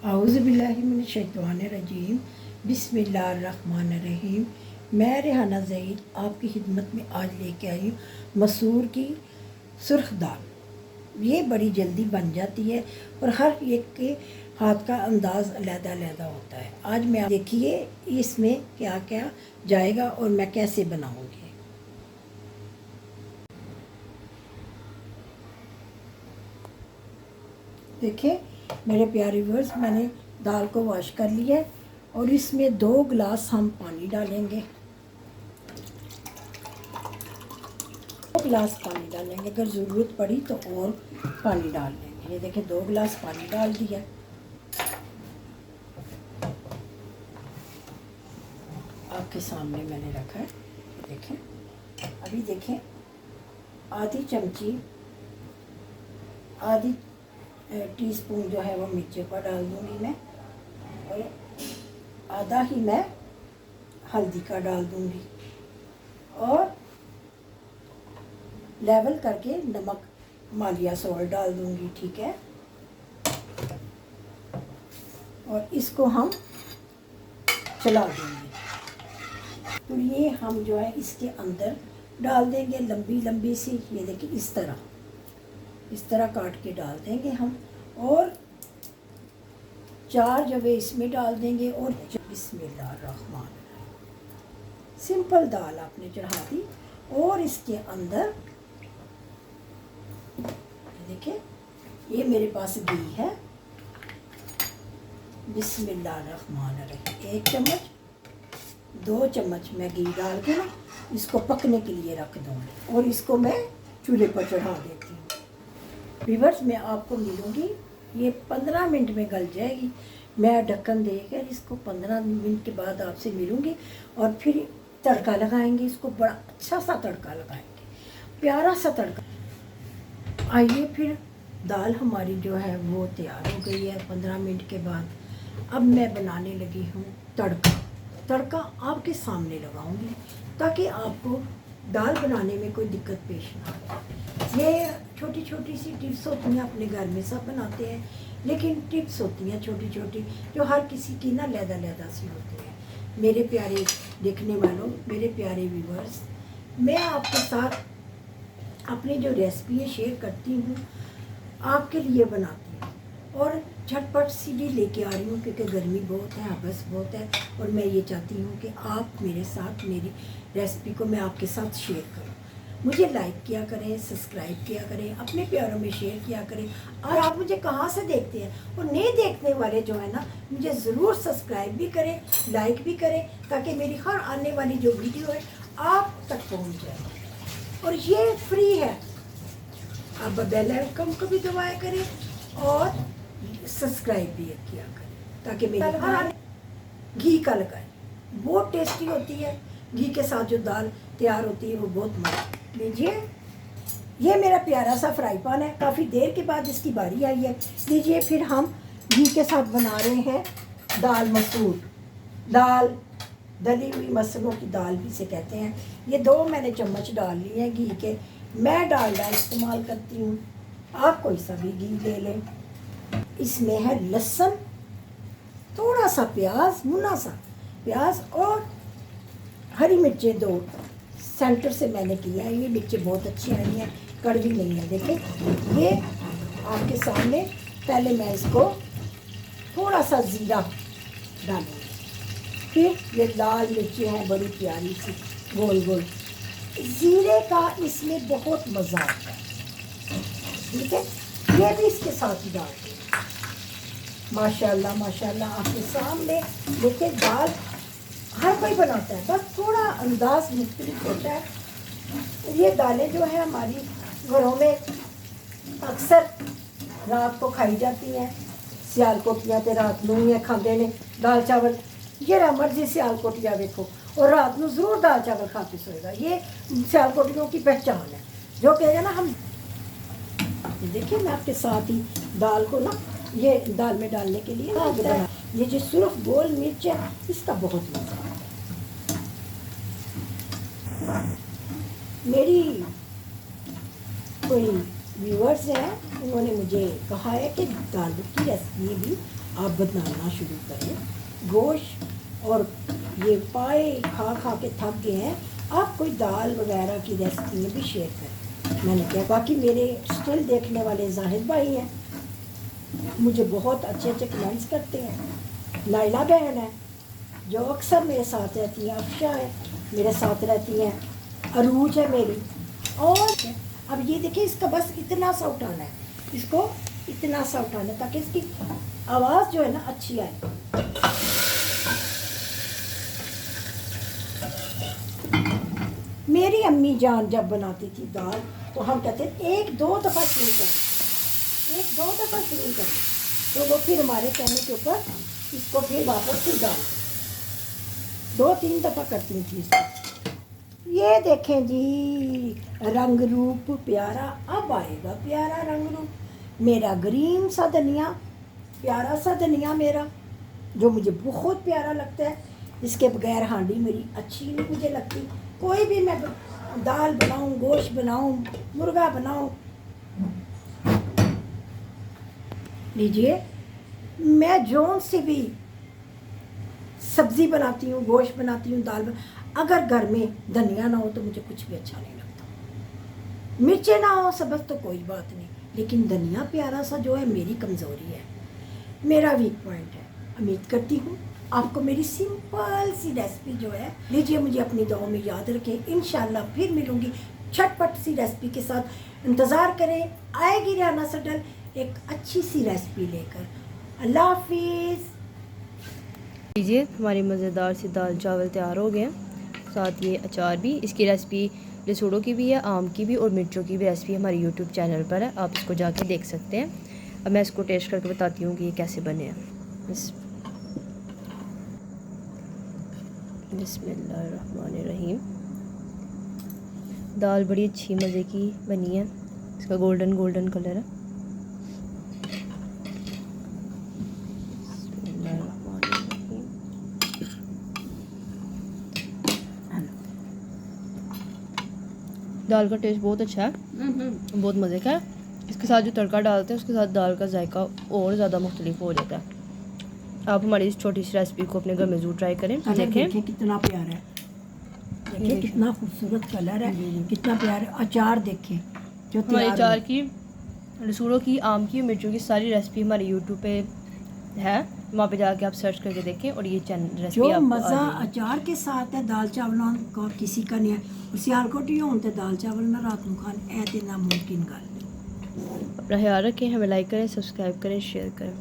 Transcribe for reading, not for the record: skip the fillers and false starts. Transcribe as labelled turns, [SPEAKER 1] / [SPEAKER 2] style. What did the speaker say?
[SPEAKER 1] आऊज़ुबिल्लाहिमिनश्शैतानिर्रजीम बिस्मिल्लाहिर्रहमानिर्रहीम। मैं रेहाना ज़ईद आपकी खिदमत में आज लेके आई हूँ मसूर की सुर्ख दाल। ये बड़ी जल्दी बन जाती है और हर एक के हाथ का अंदाज़ अलग-अलग होता है। आज मैं देखिए इसमें क्या क्या जाएगा और मैं कैसे बनाऊँगी। देखिए मेरे प्यारे व्यूअर्स, मैंने दाल को वॉश कर लिया है और इसमें 2 गिलास हम पानी डालेंगे। 2 गिलास पानी डालेंगे, अगर ज़रूरत पड़ी तो और पानी डाल लेंगे। ये देखिए 2 गिलास पानी डाल दिया। आपके सामने मैंने रखा है, देखें। अभी देखें आधी टीस्पून जो है वो मिर्ची का डाल दूँगी मैं, और आधा ही मैं हल्दी का डाल दूँगी, और लेवल करके नमक मालिया सॉल्ट डाल दूँगी, ठीक है। और इसको हम चला देंगे। तो ये हम जो है इसके अंदर डाल देंगे लंबी लंबी सी, ये देखिए इस तरह काट के डाल देंगे हम, और 4 जवे इसमें डाल देंगे। और बिस्मिल्लाहिर्रहमानिर्रहीम, सिंपल दाल आपने चढ़ा दी। और इसके अंदर देखिए ये मेरे पास घी है, बिस्मिल्लाहिर्रहमानिर्रहीम। 1 चम्मच 2 चम्मच मैं घी डाल के ना इसको पकने के लिए रख दूँगी, और इसको मैं चूल्हे पर चढ़ा देती हूँ। व्यूअर्स, मैं आपको मिलूँगी, ये 15 मिनट में गल जाएगी। मैं ढक्कन देकर इसको 15 मिनट के बाद आपसे मिलूँगी, और फिर तड़का लगाएंगे। इसको बड़ा अच्छा सा तड़का लगाएंगे, प्यारा सा तड़का। आइए फिर, दाल हमारी जो है वो तैयार हो गई है 15 मिनट के बाद। अब मैं बनाने लगी हूँ तड़का आपके सामने लगाऊंगी, ताकि आपको दाल बनाने में कोई दिक्कत पेश ना आए। ये छोटी छोटी सी टिप्स होती हैं, अपने घर में सब बनाते हैं, लेकिन टिप्स होती हैं छोटी छोटी जो हर किसी की ना लहदा सी होती है। मेरे प्यारे देखने वालों, मेरे प्यारे व्यूअर्स, मैं आपके साथ अपनी जो रेसिपी है शेयर करती हूँ, आपके लिए बनाती हूँ, और झटपट सीधी लेके आ रही हूँ, क्योंकि गर्मी बहुत है, हबस बहुत है, और मैं ये चाहती हूँ कि आप मेरे साथ मेरी रेसिपी को मैं आपके साथ शेयर करूँ। मुझे लाइक किया करें, सब्सक्राइब किया करें, अपने प्यारों में शेयर किया करें। और आप मुझे कहाँ से देखते हैं, और नए देखने वाले जो है ना, मुझे ज़रूर सब्सक्राइब भी करें, लाइक भी करें, ताकि मेरी हर आने वाली जो वीडियो है आप तक पहुँच जाए। और ये फ्री है, आप बेल आइकन को भी दबाया करें और सब्सक्राइब भी किया करें, ताकि मेरी हर घी का लगाए। बहुत टेस्टी होती है, घी के साथ जो दाल तैयार होती है वो बहुत मज़ा। लीजिए, ये मेरा प्यारा सा फ्राई पैन है, काफ़ी देर के बाद इसकी बारी आई है। लीजिए, फिर हम घी के साथ बना रहे हैं दाल मसूर, दाल दली हुई मसूरों की दाल भी से कहते हैं। ये 2 मैंने चम्मच डाल लिए हैं घी के। मैं डालडा इस्तेमाल करती हूँ, आप कोई सा भी घी ले लें। इसमें है लहसुन, थोड़ा सा प्याज, मुना सा प्याज, और हरी मिर्चें 2 सेंटर से मैंने किया है। ये मिर्चें बहुत अच्छी आई हैं, कड़वी नहीं है। देखें, ये आपके सामने। पहले मैं इसको थोड़ा सा ज़ीरा डालूँगी, फिर ये लाल मिर्चें हैं बड़ी प्यारी सी गोल गोल। ज़ीरे का इसमें बहुत मज़ा आता है, ठीक है। ये भी इसके साथ ही डाल दें। माशाल्लाह माशाल्लाह, आपके सामने देखिए, दाल हर कोई बनाता है, बस थोड़ा अंदाज मुख्तलिफ होता है। ये दालें जो है हमारी घरों में अक्सर रात को खाई जाती हैं। सियालकोटियाँ तो रात में ही खाते ने दाल चावल। ये मर्जी सियालकोटिया देखो, और रात में ज़रूर दाल चावल खाते सोएगा। ये सियालकोटियों की पहचान है, जो कहेगा ना हम। देखिए, मैं आपके साथ ही दाल को ना, ये दाल में डालने के लिए ना, ये जो सिर्फ गोल मिर्च है, इसका बहुत मज़ा है। मेरी कोई व्यूअर्स हैं, उन्होंने मुझे कहा है कि दाल की रेसिपी भी आप बनाना शुरू करें। गोश्त और ये पाए खा खा के थक गए हैं, आप कोई दाल वगैरह की रेसिपी में भी शेयर करें। मैंने कहा बाकी मेरे स्टिल देखने वाले जाहिद भाई हैं, मुझे बहुत अच्छे अच्छे कमेंट्स करते हैं। नाइला बहन है जो अक्सर मेरे साथ रहती है, अफशा है मेरे साथ रहती हैं, अरूज है मेरी। और अब ये देखिए, इसका बस इतना सा उठाना है, इसको इतना सा उठाना है ताकि इसकी आवाज़ जो है ना अच्छी आए। मेरी अम्मी जान जब बनाती थी दाल तो हम कहते थे 1-2 दफ़ा शुरू करें, 1-2 दफ़ा शुरू करें, तो वो फिर हमारे कहने के ऊपर इसको फिर वापस से डाल 2-3 दफ़ा करती थी इसको। ये देखें जी, रंग रूप प्यारा, अब आएगा प्यारा रंग रूप। मेरा ग्रीन सा धनिया, प्यारा सा धनिया मेरा, जो मुझे बहुत प्यारा लगता है। इसके बगैर हांडी मेरी अच्छी नहीं मुझे लगती। कोई भी मैं दाल बनाऊं, गोश्त बनाऊं, मुर्गा बनाऊं, लीजिए मैं जौन सी भी सब्ज़ी बनाती हूँ, गोश्त बनाती हूँ, दाल अगर घर में धनिया ना हो तो मुझे कुछ भी अच्छा नहीं लगता। मिर्चें ना हो सबस तो कोई बात नहीं, लेकिन धनिया प्यारा सा जो है मेरी कमज़ोरी है, मेरा वीक पॉइंट है। उम्मीद करती हूँ आपको मेरी सिंपल सी रेसिपी जो है, लीजिए मुझे अपनी दुआओं में याद रखें। इंशाल्लाह फिर मिलूँगी झटपट सी रेसिपी के साथ। इंतज़ार करें, आएगी रेहाना सडल एक अच्छी सी रेसिपी लेकर। अल्लाह हाफिज़।
[SPEAKER 2] लीजिए हमारी मज़ेदार सी दाल चावल तैयार हो गए हैं, साथ ये अचार भी। इसकी रेसिपी लसूड़ों की भी है, आम की भी और मिर्चों की भी रेसिपी हमारे यूट्यूब चैनल पर है, आप इसको जाके देख सकते हैं। अब मैं इसको टेस्ट करके बताती हूँ कि ये कैसे बने हैं। बिस्मिल्लाहिर्रहमानिर्रहीम। दाल बड़ी अच्छी मज़े की बनी है, इसका गोल्डन गोल्डन कलर है। दाल का टेस्ट बहुत अच्छा है, बहुत मज़े का है। इसके साथ जो तड़का डालते हैं उसके साथ दाल का जायका और ज़्यादा मुख्तलिफ हो जाता है। आप हमारी इस छोटी सी रेसिपी को अपने घर में ज़रूर ट्राई करें।
[SPEAKER 1] देखें कितना प्यारा है, देखिए कितना खूबसूरत कलर है, कितना प्यारा अचार। देखें जो
[SPEAKER 2] हमारे अचार की, लसूड़ों की, आम की, मिर्चों की सारी रेसिपी हमारे यूट्यूब पे है, वहाँ पे जाके आप सर्च करके देखें। और ये रेसिपी
[SPEAKER 1] जो मज़ा अचार के साथ है दाल चावलों का किसी का नहीं है। सियालकोट ही होते दाल चावल ना रात को खान ऐ ते नामुमकिन गल।
[SPEAKER 2] अपना ख्याल रखें, हमें लाइक करें, सब्सक्राइब करें, शेयर करें।